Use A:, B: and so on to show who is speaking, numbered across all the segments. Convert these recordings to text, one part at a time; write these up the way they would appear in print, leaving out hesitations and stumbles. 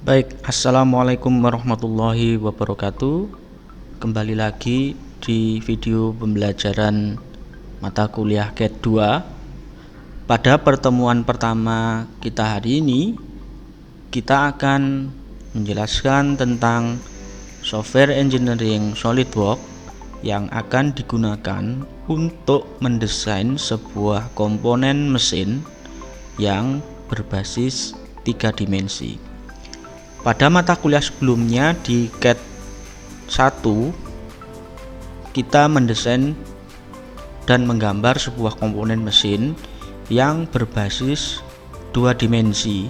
A: Baik, assalamualaikum warahmatullahi wabarakatuh. Kembali lagi di video pembelajaran mata kuliah CAT 2. Pada pertemuan pertama kita hari ini, kita akan menjelaskan tentang software engineering SolidWorks yang akan digunakan untuk mendesain sebuah komponen mesin yang berbasis 3 dimensi. Pada mata kuliah sebelumnya di CAT 1, kita mendesain dan menggambar sebuah komponen mesin yang berbasis 2 dimensi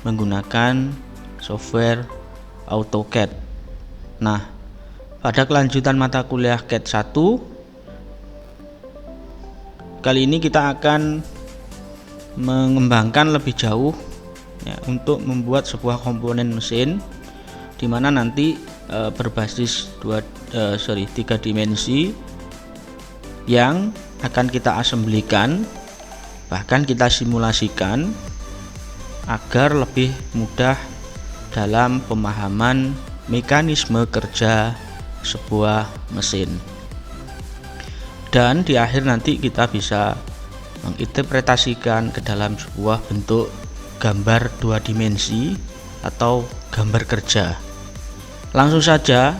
A: menggunakan software AutoCAD. Nah, pada kelanjutan mata kuliah CAT 1, kali ini kita akan mengembangkan lebih jauh untuk membuat sebuah komponen mesin di mana nanti berbasis 3 dimensi yang akan kita assemblikan, bahkan kita simulasikan agar lebih mudah dalam pemahaman mekanisme kerja sebuah mesin. Dan di akhir nanti kita bisa menginterpretasikan ke dalam sebuah bentuk gambar 2 dimensi atau gambar kerja. Langsung saja,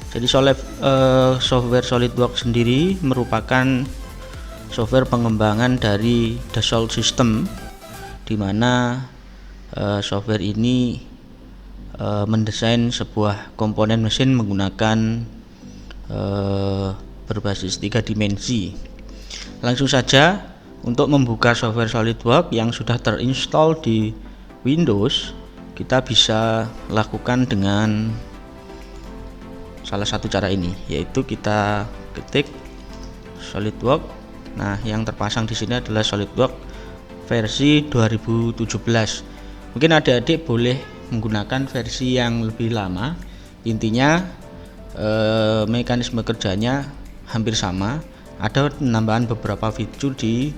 A: jadi software SolidWorks sendiri merupakan software pengembangan dari Dassault System, di mana software ini mendesain sebuah komponen mesin menggunakan berbasis 3 dimensi. Langsung saja, untuk membuka software SolidWorks yang sudah terinstall di Windows, kita bisa lakukan dengan salah satu cara ini, yaitu kita ketik SolidWorks. Nah, yang terpasang di sini adalah SolidWorks versi 2017. Mungkin adik-adik boleh menggunakan versi yang lebih lama. Intinya mekanisme kerjanya hampir sama. Ada penambahan beberapa fitur di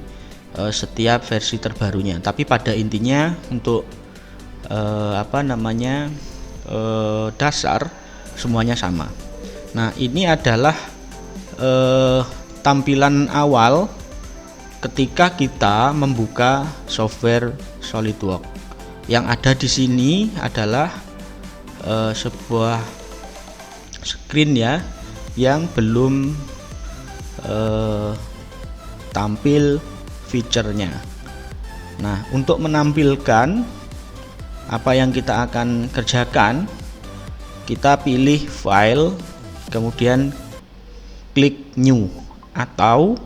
A: setiap versi terbarunya, tapi pada intinya untuk dasar semuanya sama. Nah, ini adalah tampilan awal ketika kita membuka software SolidWorks. Yang ada di sini adalah sebuah screen ya, yang belum tampil fiturnya. Nah, untuk menampilkan apa yang kita akan kerjakan, kita pilih file, kemudian klik new, atau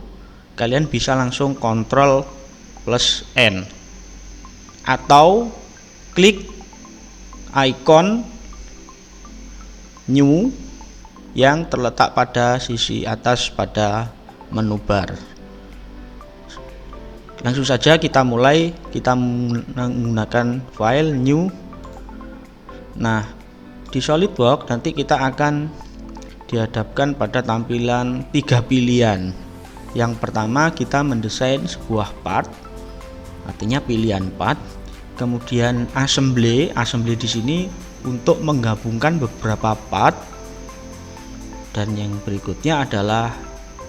A: kalian bisa langsung Ctrl plus N, atau klik icon new yang terletak pada sisi atas pada menu bar. Langsung saja kita mulai, kita menggunakan file new. Nah, di SolidWorks nanti kita akan dihadapkan pada tampilan 3 pilihan. Yang pertama, kita mendesain sebuah part, artinya pilihan part. Kemudian assembly di sini untuk menggabungkan beberapa part. Dan yang berikutnya adalah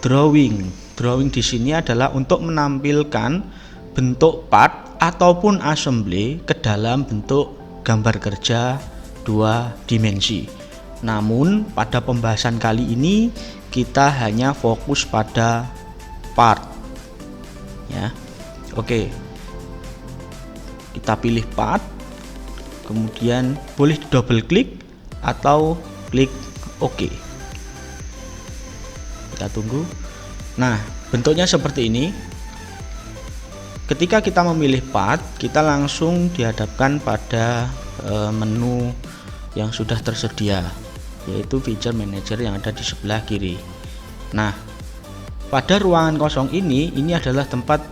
A: drawing. Drawing di sini adalah untuk menampilkan bentuk part ataupun assembly ke dalam bentuk gambar kerja 2 dimensi. Namun pada pembahasan kali ini kita hanya fokus pada part ya. Oke, kita pilih part, kemudian boleh double klik atau klik OK. Kita tunggu. Nah, bentuknya seperti ini. Ketika kita memilih part, kita langsung dihadapkan pada menu yang sudah tersedia, yaitu feature manager yang ada di sebelah kiri. Nah, pada ruangan kosong ini adalah tempat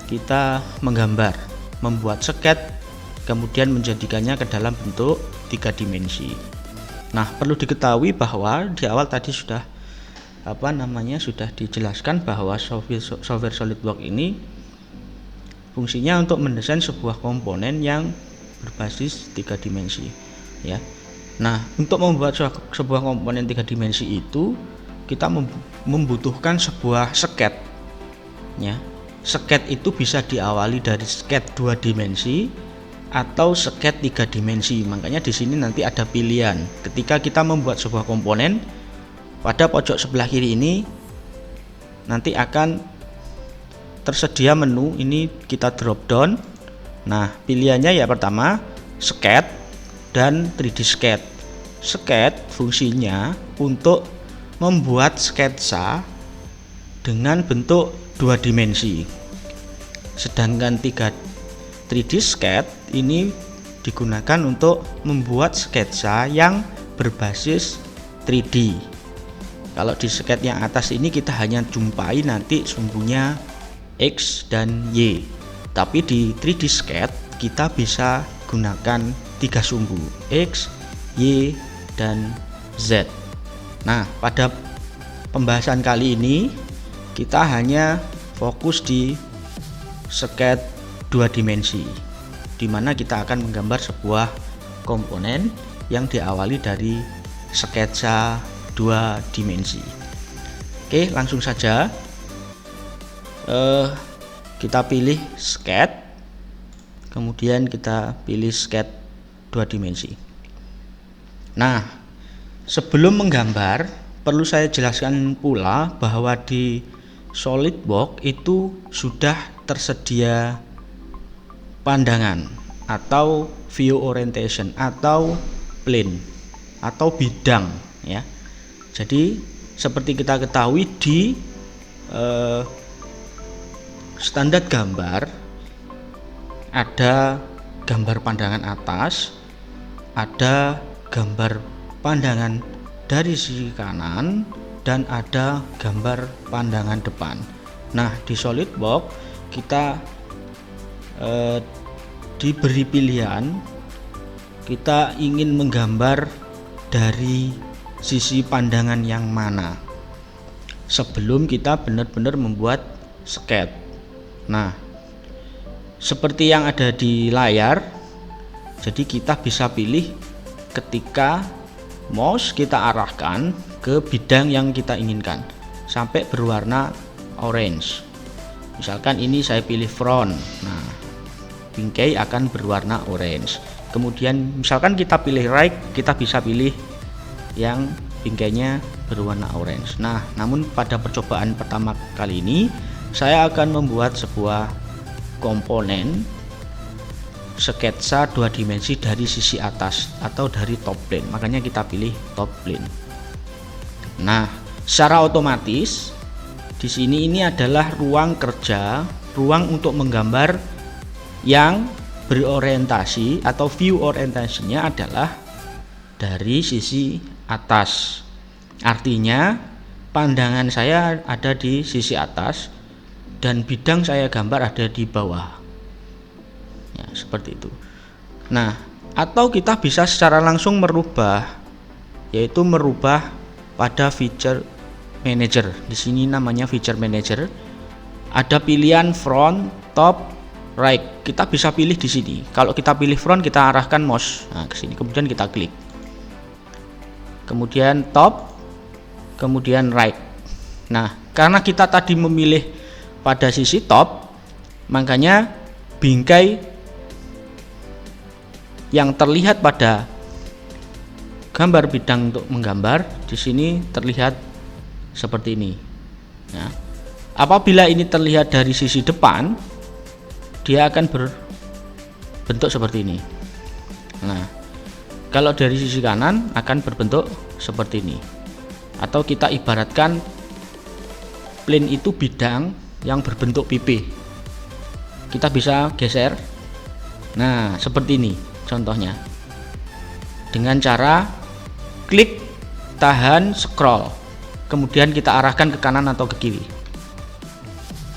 A: kita menggambar, membuat sket, kemudian menjadikannya ke dalam bentuk 3 dimensi. Nah, perlu diketahui bahwa di awal tadi sudah sudah dijelaskan bahwa software SolidWorks ini fungsinya untuk mendesain sebuah komponen yang berbasis 3 dimensi. ya. Nah, untuk membuat sebuah komponen 3 dimensi itu kita membutuhkan sebuah sket, ya. Sket itu bisa diawali dari sket 2 dimensi atau sket 3 dimensi. Makanya di sini nanti ada pilihan. Ketika kita membuat sebuah komponen, pada pojok sebelah kiri ini nanti akan tersedia menu, ini kita drop down. Nah, pilihannya ya pertama sket dan 3D sketch. Sket fungsinya untuk membuat sketsa dengan bentuk 2 dimensi. Sedangkan 3D sketch ini digunakan untuk membuat sketsa yang berbasis 3D. Kalau di sketch yang atas ini kita hanya jumpai nanti sumbunya X dan Y. Tapi di 3D sketch kita bisa gunakan 3 sumbu, X, Y, dan Z. Nah, pada pembahasan kali ini kita hanya fokus di sketch 2 dimensi, di mana kita akan menggambar sebuah komponen yang diawali dari sketsa 2 dimensi. Oke, langsung saja kita pilih sketch, kemudian kita pilih sketch 2 dimensi. Nah, sebelum menggambar perlu saya jelaskan pula bahwa di SolidWorks itu sudah tersedia pandangan atau view orientation atau plane atau bidang, ya. Jadi seperti kita ketahui di standar gambar ada gambar pandangan atas, ada gambar pandangan dari sisi kanan, dan ada gambar pandangan depan. Nah, di SolidWorks kita diberi pilihan, kita ingin menggambar dari sisi pandangan yang mana sebelum kita benar-benar membuat sketch. Nah, seperti yang ada di layar, jadi kita bisa pilih ketika mouse kita arahkan ke bidang yang kita inginkan sampai berwarna orange. Misalkan ini saya pilih front, nah bingkai akan berwarna orange. Kemudian misalkan kita pilih right, kita bisa pilih yang bingkainya berwarna orange. Nah, namun pada percobaan pertama kali ini saya akan membuat sebuah komponen sketsa 2 dimensi dari sisi atas atau dari top plane. Makanya kita pilih top plane. Nah, secara otomatis di sini ini adalah ruang kerja, ruang untuk menggambar yang berorientasi atau view orientasinya adalah dari sisi atas. Artinya pandangan saya ada di sisi atas dan bidang saya gambar ada di bawah. Ya, seperti itu. Nah, atau kita bisa secara langsung merubah, yaitu merubah pada feature manager. Di sini namanya feature manager. Ada pilihan front, top, right. Kita bisa pilih di sini. Kalau kita pilih front, kita arahkan mouse ke sini. Kemudian kita klik. Kemudian top, kemudian right. Nah, karena kita tadi memilih pada sisi top, makanya bingkai yang terlihat pada gambar bidang untuk menggambar di sini terlihat seperti ini. Nah, apabila ini terlihat dari sisi depan, dia akan berbentuk seperti ini. Nah, kalau dari sisi kanan akan berbentuk seperti ini. Atau kita ibaratkan plane itu bidang yang berbentuk pipi. Kita bisa geser. Nah, seperti ini contohnya. Dengan cara klik, tahan, scroll. Kemudian kita arahkan ke kanan atau ke kiri.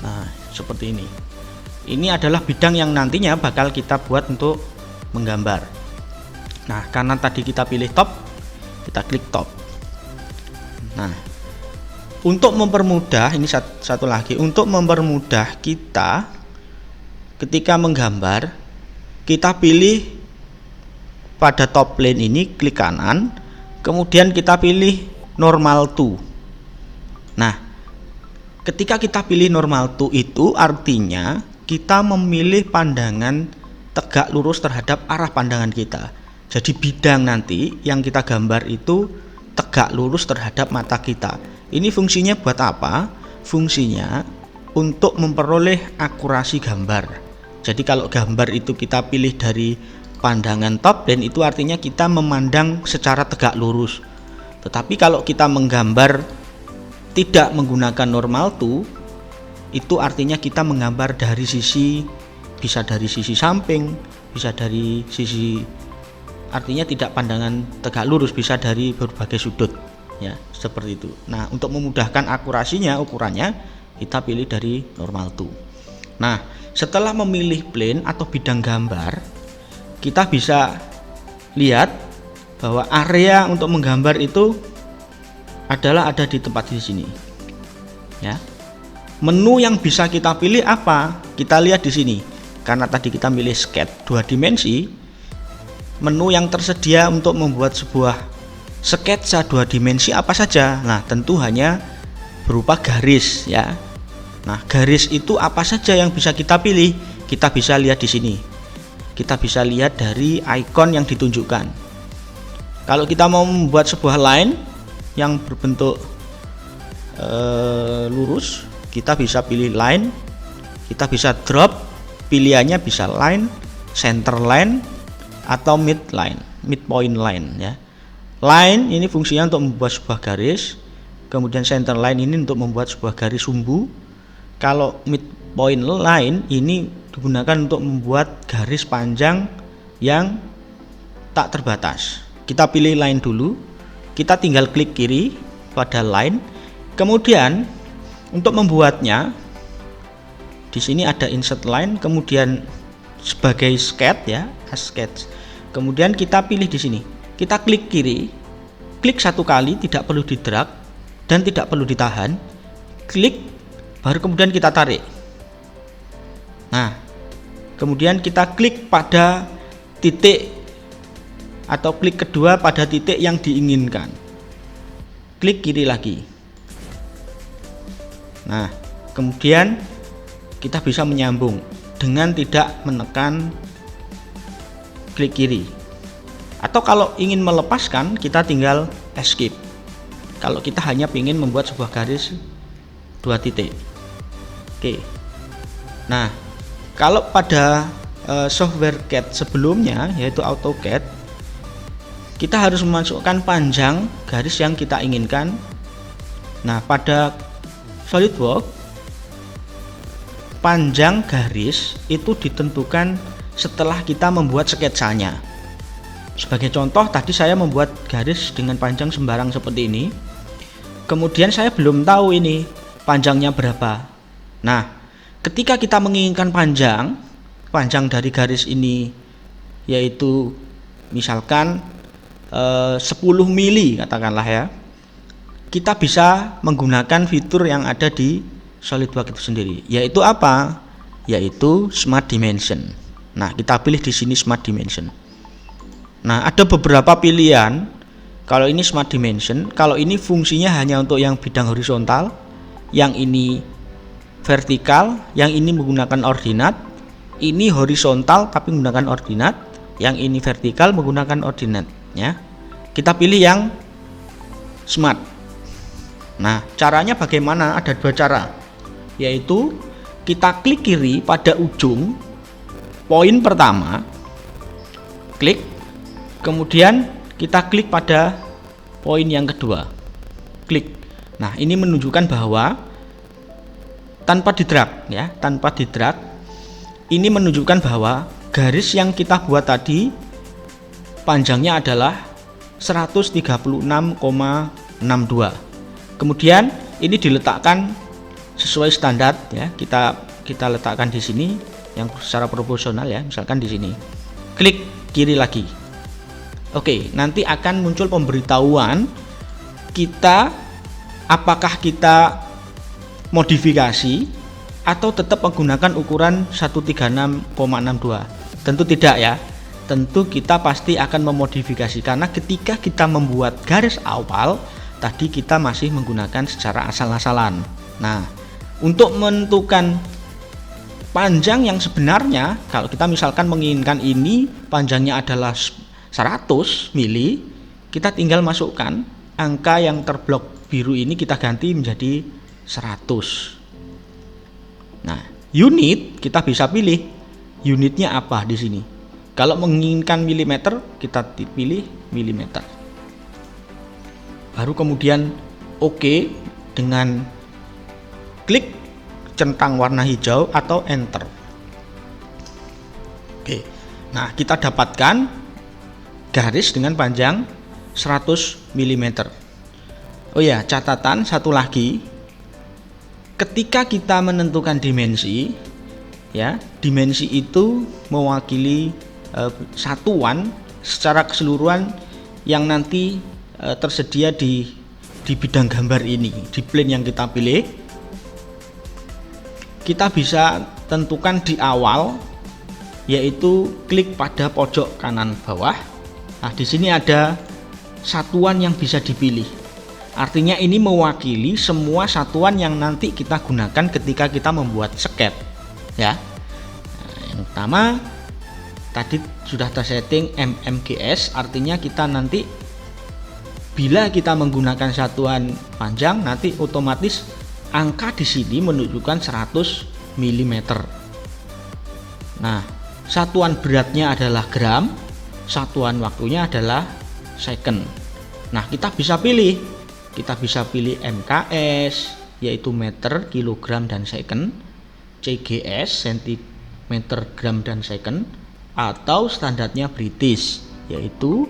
A: Nah, seperti ini. Ini adalah bidang yang nantinya bakal kita buat untuk menggambar. Nah, karena tadi kita pilih top, kita klik top. Nah, untuk mempermudah, ini satu lagi, untuk mempermudah kita ketika menggambar, kita pilih pada top plane ini, klik kanan, kemudian kita pilih normal to. Nah, ketika kita pilih normal to itu artinya kita memilih pandangan tegak lurus terhadap arah pandangan kita. Jadi bidang nanti yang kita gambar itu tegak lurus terhadap mata kita. Ini fungsinya buat apa? Fungsinya untuk memperoleh akurasi gambar. Jadi kalau gambar itu kita pilih dari pandangan top plane, itu artinya kita memandang secara tegak lurus. Tetapi kalau kita menggambar tidak menggunakan normal to, itu artinya kita menggambar dari sisi, bisa dari sisi samping, bisa dari sisi, artinya tidak pandangan tegak lurus, bisa dari berbagai sudut, ya, seperti itu. Nah, untuk memudahkan akurasinya, ukurannya, kita pilih dari normal to. Nah, setelah memilih plane atau bidang gambar, kita bisa lihat bahwa area untuk menggambar itu adalah ada di tempat di sini, ya. Menu yang bisa kita pilih apa? Kita lihat di sini. Karena tadi kita pilih sketch 2 dimensi, menu yang tersedia untuk membuat sebuah sketsa 2 dimensi apa saja? Nah, tentu hanya berupa garis, ya. Nah, garis itu apa saja yang bisa kita pilih? Kita bisa lihat di sini. Kita bisa lihat dari icon yang ditunjukkan. Kalau kita mau membuat sebuah line yang berbentuk lurus, kita bisa pilih line, kita bisa drop, pilihannya bisa line, center line, atau midpoint line, ya. Line ini fungsinya untuk membuat sebuah garis, kemudian center line ini untuk membuat sebuah garis sumbu. Kalau midpoint line ini digunakan untuk membuat garis panjang yang tak terbatas. Kita pilih line dulu, kita tinggal klik kiri pada line, kemudian untuk membuatnya di sini ada insert line, kemudian sebagai sketch, ya, sketch. Kemudian kita pilih di sini, kita klik kiri, klik satu kali, tidak perlu di drag dan tidak perlu ditahan, klik, baru kemudian kita tarik. Nah, kemudian kita klik pada titik atau klik kedua pada titik yang diinginkan, klik kiri lagi. Nah, kemudian kita bisa menyambung dengan tidak menekan klik kiri. Atau kalau ingin melepaskan, kita tinggal escape. Kalau kita hanya ingin membuat sebuah garis 2 titik. Oke. Nah, kalau pada software CAD sebelumnya, yaitu AutoCAD, kita harus memasukkan panjang garis yang kita inginkan. Nah, pada SolidWorks, panjang garis itu ditentukan setelah kita membuat sketsanya. Sebagai contoh, tadi saya membuat garis dengan panjang sembarang seperti ini. Kemudian saya belum tahu ini panjangnya berapa. Nah, ketika kita menginginkan panjang dari garis ini yaitu misalkan 10 mili katakanlah, ya, kita bisa menggunakan fitur yang ada di SolidWorks itu sendiri, yaitu apa? Yaitu Smart Dimension. Nah, kita pilih di sini Smart Dimension. Nah, ada beberapa pilihan. Kalau ini Smart Dimension, kalau ini fungsinya hanya untuk yang bidang horizontal, yang ini vertikal, yang ini menggunakan ordinat, ini horizontal tapi menggunakan ordinat, yang ini vertikal menggunakan ordinat, ya. Kita pilih yang Smart. Nah, caranya bagaimana? Ada 2 cara, yaitu kita klik kiri pada ujung poin pertama, klik, kemudian kita klik pada poin yang kedua, klik. Nah, ini menunjukkan bahwa tanpa didrag, ya, tanpa didrag, ini menunjukkan bahwa garis yang kita buat tadi panjangnya adalah 136,62. Kemudian ini diletakkan sesuai standar, ya. Kita letakkan di sini yang secara proporsional, ya, misalkan di sini. Klik kiri lagi. Oke, nanti akan muncul pemberitahuan kita apakah kita modifikasi atau tetap menggunakan ukuran 136,62. Tentu tidak, ya. tentu kita pasti akan memodifikasi, karena ketika kita membuat garis awal tadi kita masih menggunakan secara asal-asalan. Nah, untuk menentukan panjang yang sebenarnya, kalau kita misalkan menginginkan ini panjangnya adalah 100 mili, kita tinggal masukkan angka yang terblok biru ini, kita ganti menjadi 100. Nah, unit kita bisa pilih unitnya apa di sini. Kalau menginginkan milimeter, kita pilih milimeter. Baru kemudian OK dengan klik centang warna hijau atau enter. Oke. Nah, kita dapatkan garis dengan panjang 100 mm. Oh ya, catatan satu lagi. Ketika kita menentukan dimensi, ya, dimensi itu mewakili satuan secara keseluruhan yang nanti tersedia di bidang gambar ini, di plane yang kita pilih. Kita bisa tentukan di awal, yaitu klik pada pojok kanan bawah. Nah, di sini ada satuan yang bisa dipilih. Artinya ini mewakili semua satuan yang nanti kita gunakan ketika kita membuat sket, ya. Nah, yang pertama tadi sudah tersetting mmgs, artinya kita nanti bila kita menggunakan satuan panjang, nanti otomatis angka di sini menunjukkan 100 mm. Nah, satuan beratnya adalah gram, satuan waktunya adalah second. Nah, kita bisa pilih MKS yaitu meter, kilogram dan second, CGS sentimeter, gram dan second, atau standarnya British yaitu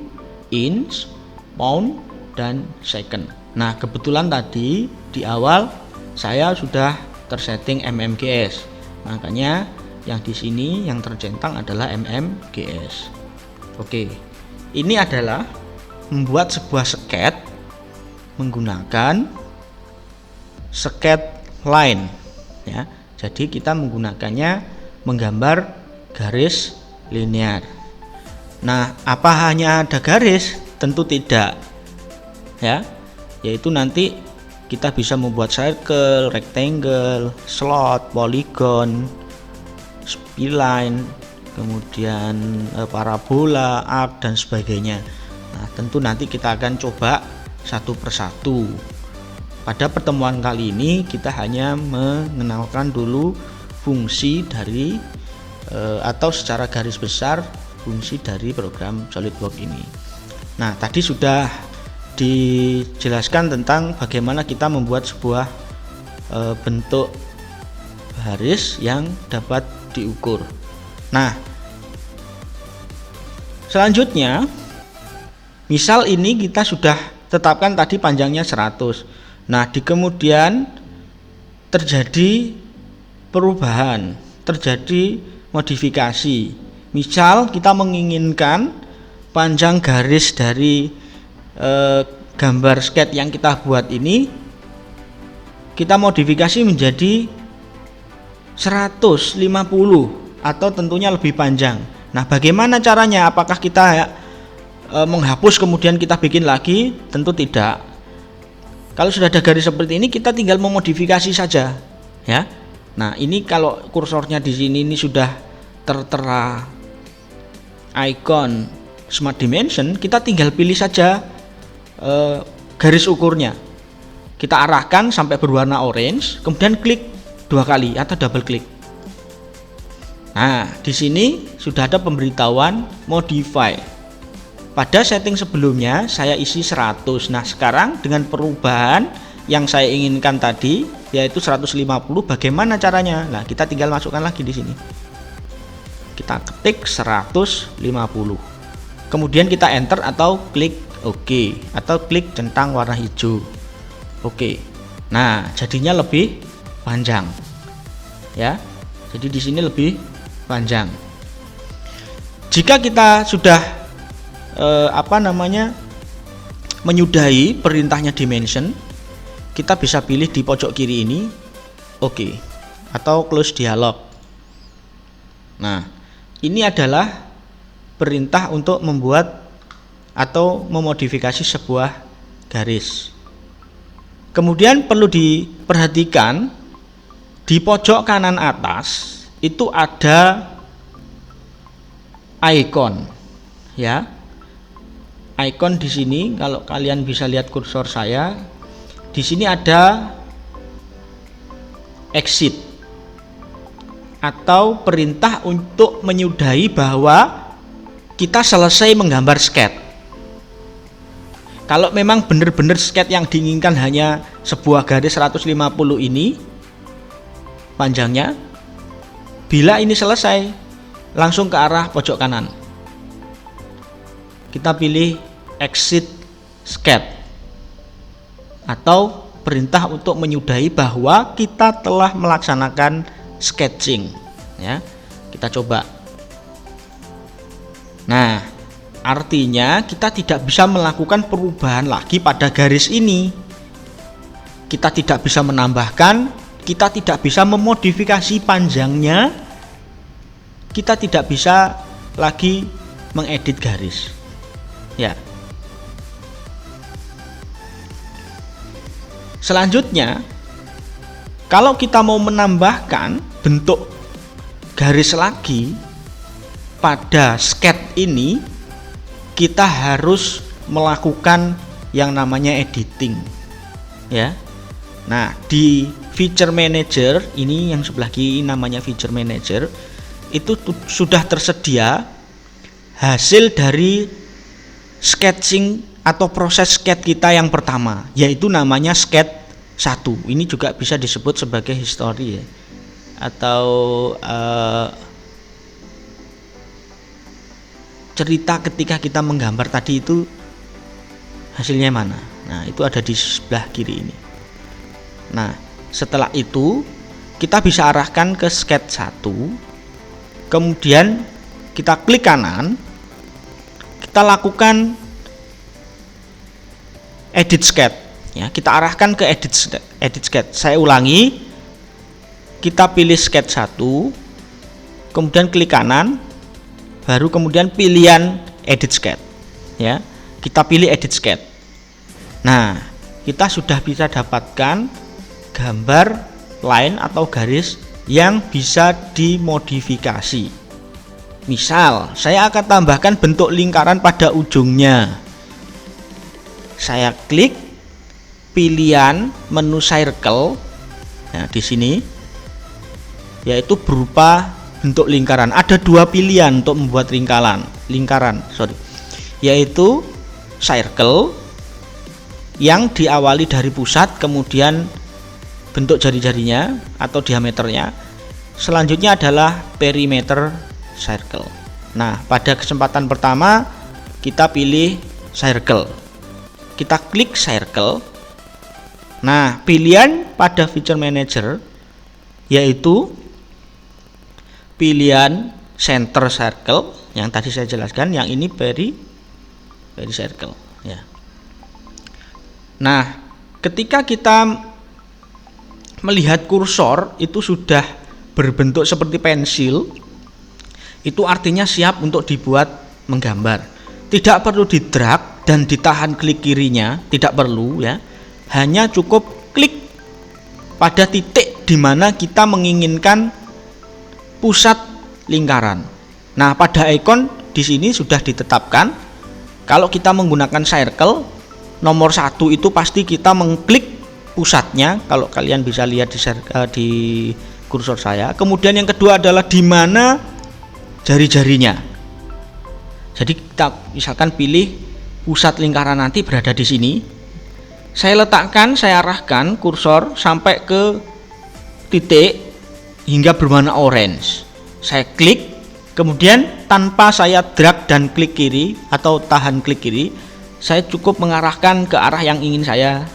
A: inch, pound dan second. Nah, kebetulan tadi di awal saya sudah tersetting mmgs, makanya yang di sini yang tercentang adalah mmgs. Oke, ini adalah membuat sebuah sket menggunakan sket line, ya. Jadi kita menggunakannya menggambar garis linear. Nah, apa hanya ada garis? Tentu tidak, ya. Yaitu nanti kita bisa membuat circle, rectangle, slot, polygon, spline, kemudian parabola, arc dan sebagainya. Nah, tentu nanti kita akan coba satu persatu. Pada pertemuan kali ini kita hanya mengenalkan dulu fungsi dari atau secara garis besar fungsi dari program SolidWorks ini. Nah, tadi sudah dijelaskan tentang bagaimana kita membuat sebuah bentuk baris yang dapat diukur. Nah, selanjutnya misal ini kita sudah tetapkan tadi panjangnya 100. Nah, di kemudian terjadi perubahan, terjadi modifikasi. Misal kita menginginkan panjang garis dari gambar sket yang kita buat ini kita modifikasi menjadi 150 atau tentunya lebih panjang. Nah, bagaimana caranya? Apakah kita menghapus kemudian kita bikin lagi? Tentu tidak. Kalau sudah ada garis seperti ini, kita tinggal memodifikasi saja, ya. Nah, ini kalau kursornya di sini ini sudah tertera icon Smart Dimension, kita tinggal pilih saja garis ukurnya. Kita arahkan sampai berwarna orange, kemudian klik 2 kali atau double klik. Nah, di sini sudah ada pemberitahuan modify. Pada setting sebelumnya saya isi 100. Nah, sekarang dengan perubahan yang saya inginkan tadi yaitu 150, bagaimana caranya? Nah, kita tinggal masukkan lagi di sini. Kita ketik 150. Kemudian kita enter atau klik OK atau klik centang warna hijau. Oke. Nah, jadinya lebih panjang. Ya. Jadi di sini lebih panjang. Jika kita sudah menyudahi perintahnya dimension, kita bisa pilih di pojok kiri ini OK atau close dialog. Nah, ini adalah perintah untuk membuat atau memodifikasi sebuah garis. Kemudian perlu diperhatikan di pojok kanan atas itu ada icon, ya. Icon di sini, kalau kalian bisa lihat kursor saya, di sini ada exit atau perintah untuk menyudahi bahwa kita selesai menggambar sketch. Kalau memang benar-benar sketch yang diinginkan hanya sebuah garis 150 ini panjangnya, bila ini selesai langsung ke arah pojok kanan. Kita pilih exit sketch atau perintah untuk menyudahi bahwa kita telah melaksanakan sketching, ya. Kita coba. Nah, artinya kita tidak bisa melakukan perubahan lagi pada garis ini. Kita tidak bisa menambahkan, kita tidak bisa memodifikasi panjangnya, kita tidak bisa lagi mengedit garis, ya. Selanjutnya, kalau kita mau menambahkan bentuk garis lagi pada sketch ini, kita harus melakukan yang namanya editing, ya. Nah, di feature manager ini, yang sebelah kiri namanya feature manager, itu sudah tersedia hasil dari sketching atau proses sketch kita yang pertama, yaitu namanya sketch 1. Ini juga bisa disebut sebagai history, ya, atau cerita ketika kita menggambar tadi itu hasilnya mana. Nah, itu ada di sebelah kiri ini. Nah, setelah itu kita bisa arahkan ke sketch 1, kemudian kita klik kanan, kita lakukan edit sketch, ya. Kita arahkan ke edit sketch. Saya ulangi, kita pilih sketch 1, kemudian klik kanan, baru kemudian pilihan edit sketch, ya. Kita pilih edit sketch. Nah, kita sudah bisa dapatkan gambar line atau garis yang bisa dimodifikasi. Misal, saya akan tambahkan bentuk lingkaran pada ujungnya. Saya klik pilihan menu circle, nah di sini, yaitu berupa bentuk lingkaran. Ada dua pilihan untuk membuat lingkaran, yaitu circle yang diawali dari pusat, kemudian bentuk jari-jarinya atau diameternya. Selanjutnya adalah perimeter circle. Nah, pada kesempatan pertama kita pilih circle. Kita klik circle. Nah, pilihan pada feature manager yaitu pilihan center circle yang tadi saya jelaskan, yang ini peri circle, ya. Nah, ketika kita melihat kursor itu sudah berbentuk seperti pensil, itu artinya siap untuk dibuat menggambar. Tidak perlu di drag dan ditahan klik kirinya, tidak perlu, ya. Hanya cukup klik pada titik di mana kita menginginkan pusat lingkaran. Nah, pada icon di sini sudah ditetapkan. Kalau kita menggunakan circle, nomor 1 itu pasti kita mengklik pusatnya. Kalau kalian bisa lihat di kursor saya. Kemudian yang kedua adalah di mana jari-jarinya. Jadi kita misalkan pilih pusat lingkaran nanti berada di sini. Saya letakkan, saya arahkan kursor sampai ke titik hingga berwarna orange. Saya klik, kemudian tanpa saya drag dan klik kiri atau tahan klik kiri, saya cukup mengarahkan ke arah yang ingin saya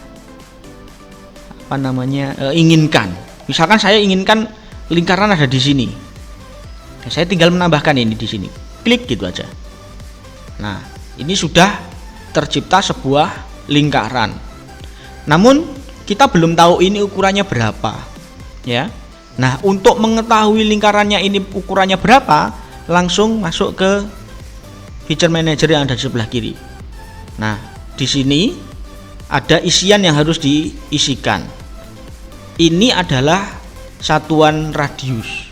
A: inginkan. Misalkan saya inginkan lingkaran ada di sini. Saya tinggal menambahkan ini di sini. Klik gitu aja. Nah, ini sudah tercipta sebuah lingkaran. Namun kita belum tahu ini ukurannya berapa, ya. Nah, untuk mengetahui lingkarannya ini ukurannya berapa, langsung masuk ke feature manager yang ada di sebelah kiri. Nah, di sini ada isian yang harus diisikan. Ini adalah satuan radius.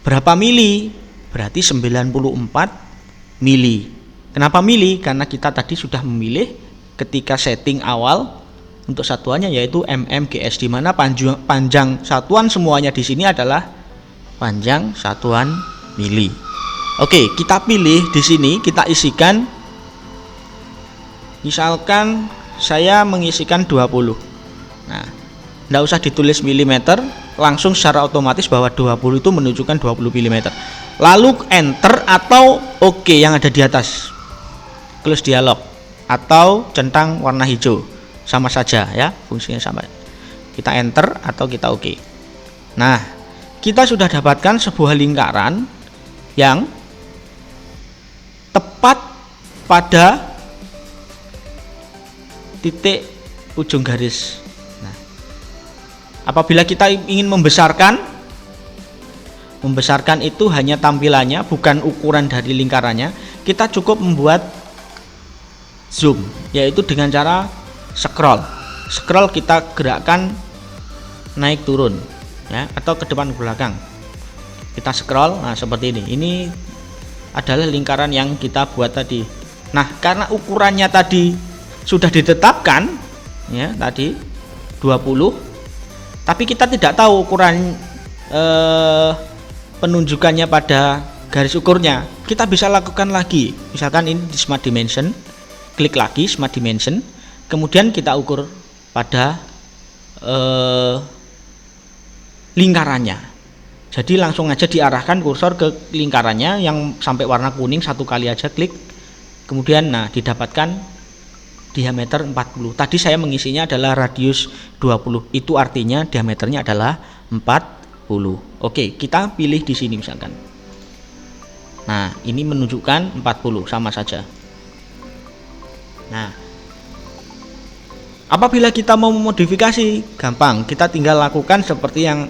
A: Berapa mili? Berarti 94 mili. Kenapa mili? Karena kita tadi sudah memilih ketika setting awal untuk satuannya yaitu mmgs, di mana panjang satuan semuanya di sini adalah panjang satuan mili. Oke, kita pilih di sini, kita isikan. Misalkan saya mengisikan 20. Nah, tidak usah ditulis milimeter, langsung secara otomatis bahwa 20 itu menunjukkan 20 mm. Lalu enter atau oke yang ada di atas. Close dialog atau centang warna hijau, sama saja ya, fungsinya sama. Kita enter atau kita oke. Nah, kita sudah dapatkan sebuah lingkaran yang tepat pada titik ujung garis. Nah, apabila kita ingin membesarkan itu hanya tampilannya, bukan ukuran dari lingkarannya. Kita cukup membuat zoom, yaitu dengan cara scroll. Scroll kita gerakkan naik turun ya, atau ke depan ke belakang. Kita scroll, nah seperti ini. Ini adalah lingkaran yang kita buat tadi. Nah, karena ukurannya tadi sudah ditetapkan ya, tadi 20, tapi kita tidak tahu ukuran penunjukannya pada garis ukurnya. Kita bisa lakukan lagi. Misalkan ini di Smart Dimension, klik lagi Smart Dimension, kemudian kita ukur pada lingkarannya. Jadi langsung aja diarahkan kursor ke lingkarannya yang sampai warna kuning, satu kali aja klik, kemudian nah didapatkan diameter 40. Tadi saya mengisinya adalah radius 20, itu artinya diameternya adalah 40. Oke, kita pilih di sini misalkan. Nah, ini menunjukkan 40, sama saja. Nah, apabila kita mau memodifikasi, gampang, kita tinggal lakukan seperti yang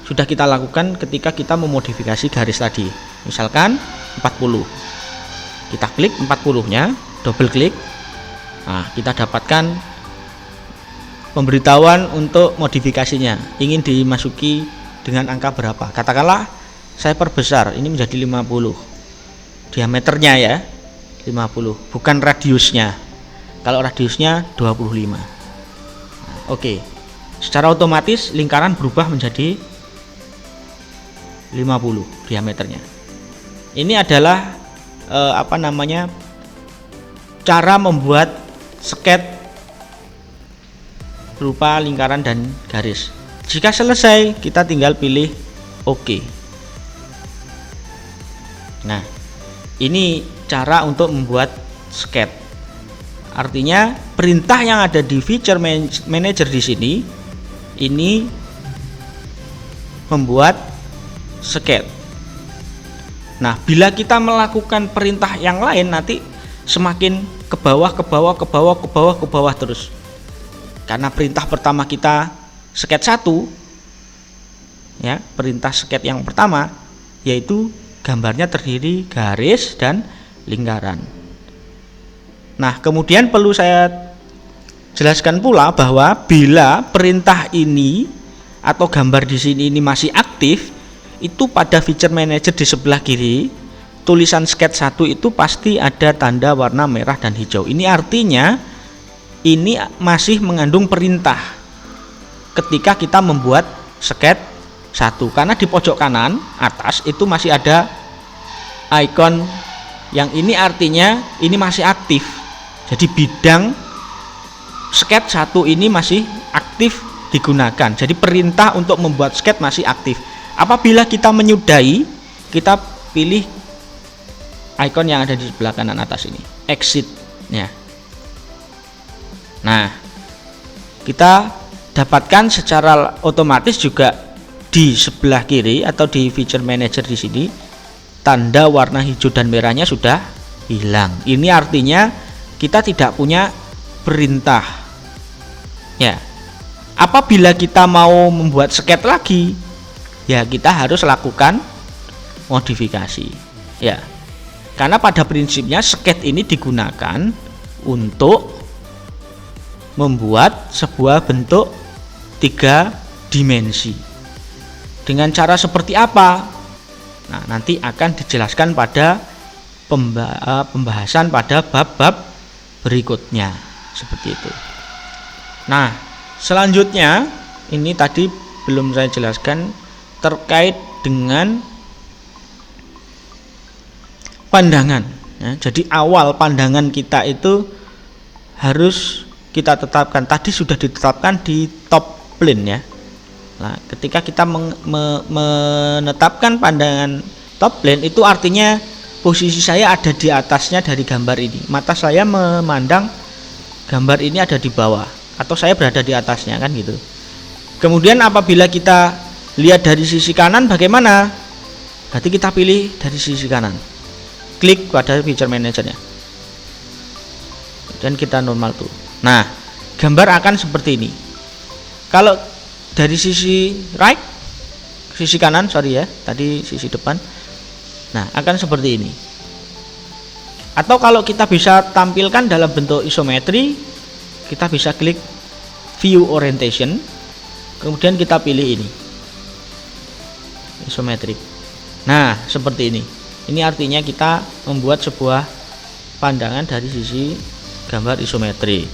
A: sudah kita lakukan ketika kita memodifikasi garis tadi. Misalkan 40, kita klik 40 nya, double klik. Nah, kita dapatkan pemberitahuan untuk modifikasinya, ingin dimasuki dengan angka berapa. Katakanlah saya perbesar, ini menjadi 50 diameternya ya, 50, bukan radiusnya. Kalau radiusnya 25. Nah, oke. Secara otomatis lingkaran berubah menjadi 50 diameternya. Ini adalah cara membuat sket berupa lingkaran dan garis. Jika selesai, kita tinggal pilih OK. Nah, ini cara untuk membuat sket. Artinya perintah yang ada di feature manager di sini ini membuat sket. Nah, bila kita melakukan perintah yang lain nanti semakin ke bawah terus. Karena perintah pertama kita sket 1 ya, perintah sket yang pertama yaitu gambarnya terdiri garis dan lingkaran. Nah, kemudian perlu saya jelaskan pula bahwa bila perintah ini atau gambar di sini ini masih aktif, itu pada feature manager di sebelah kiri tulisan sket 1 itu pasti ada tanda warna merah dan hijau. Ini artinya ini masih mengandung perintah ketika kita membuat sket 1, karena di pojok kanan atas itu masih ada icon yang ini artinya ini masih aktif. Jadi bidang sket 1 ini masih aktif digunakan. Jadi perintah untuk membuat sket masih aktif. Apabila kita menyudahi, kita pilih icon yang ada di sebelah kanan atas ini, exit ya. Nah, kita dapatkan secara otomatis juga di sebelah kiri atau di feature manager di sini tanda warna hijau dan merahnya sudah hilang. Ini artinya kita tidak punya perintah ya. Apabila kita mau membuat sket lagi ya, kita harus lakukan modifikasi ya. Karena pada prinsipnya sketch ini digunakan untuk membuat sebuah bentuk 3 dimensi. Dengan cara seperti apa? Nah, nanti akan dijelaskan pada pembahasan pada bab-bab berikutnya, seperti itu. Nah, selanjutnya ini tadi belum saya jelaskan terkait dengan pandangan ya. Jadi awal pandangan kita itu harus kita tetapkan. Tadi sudah ditetapkan di top plane ya. Nah, ketika kita menetapkan pandangan top plane, itu artinya posisi saya ada di atasnya dari gambar ini. Mata saya memandang gambar ini ada di bawah, atau saya berada di atasnya, kan gitu. Kemudian apabila kita lihat dari sisi kanan bagaimana? Berarti kita pilih dari sisi kanan. Klik pada feature managernya. Dan kita normal tuh. Nah, gambar akan seperti ini. Kalau dari sisi right, sisi kanan, sorry ya, tadi sisi depan. Nah, akan seperti ini. Atau kalau kita bisa tampilkan dalam bentuk isometri, kita bisa klik view orientation, kemudian kita pilih ini, isometrik. Nah, seperti ini. Ini artinya kita membuat sebuah pandangan dari sisi gambar isometri.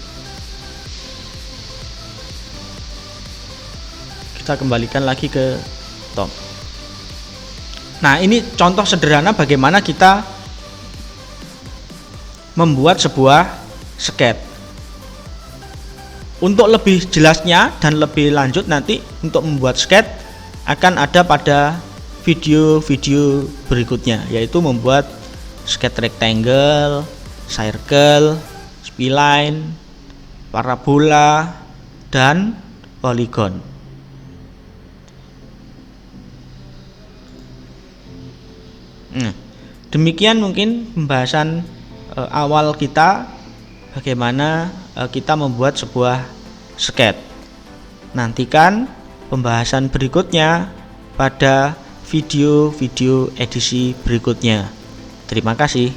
A: Kita kembalikan lagi ke top. Nah, ini contoh sederhana bagaimana kita membuat sebuah sketch. Untuk lebih jelasnya dan lebih lanjut nanti untuk membuat sketch akan ada pada video-video berikutnya, yaitu membuat sketch rectangle, circle, spline, parabola, dan polygon. Nah, demikian mungkin pembahasan awal kita bagaimana kita membuat sebuah sketch. Nantikan pembahasan berikutnya pada video-video edisi berikutnya. Terima kasih.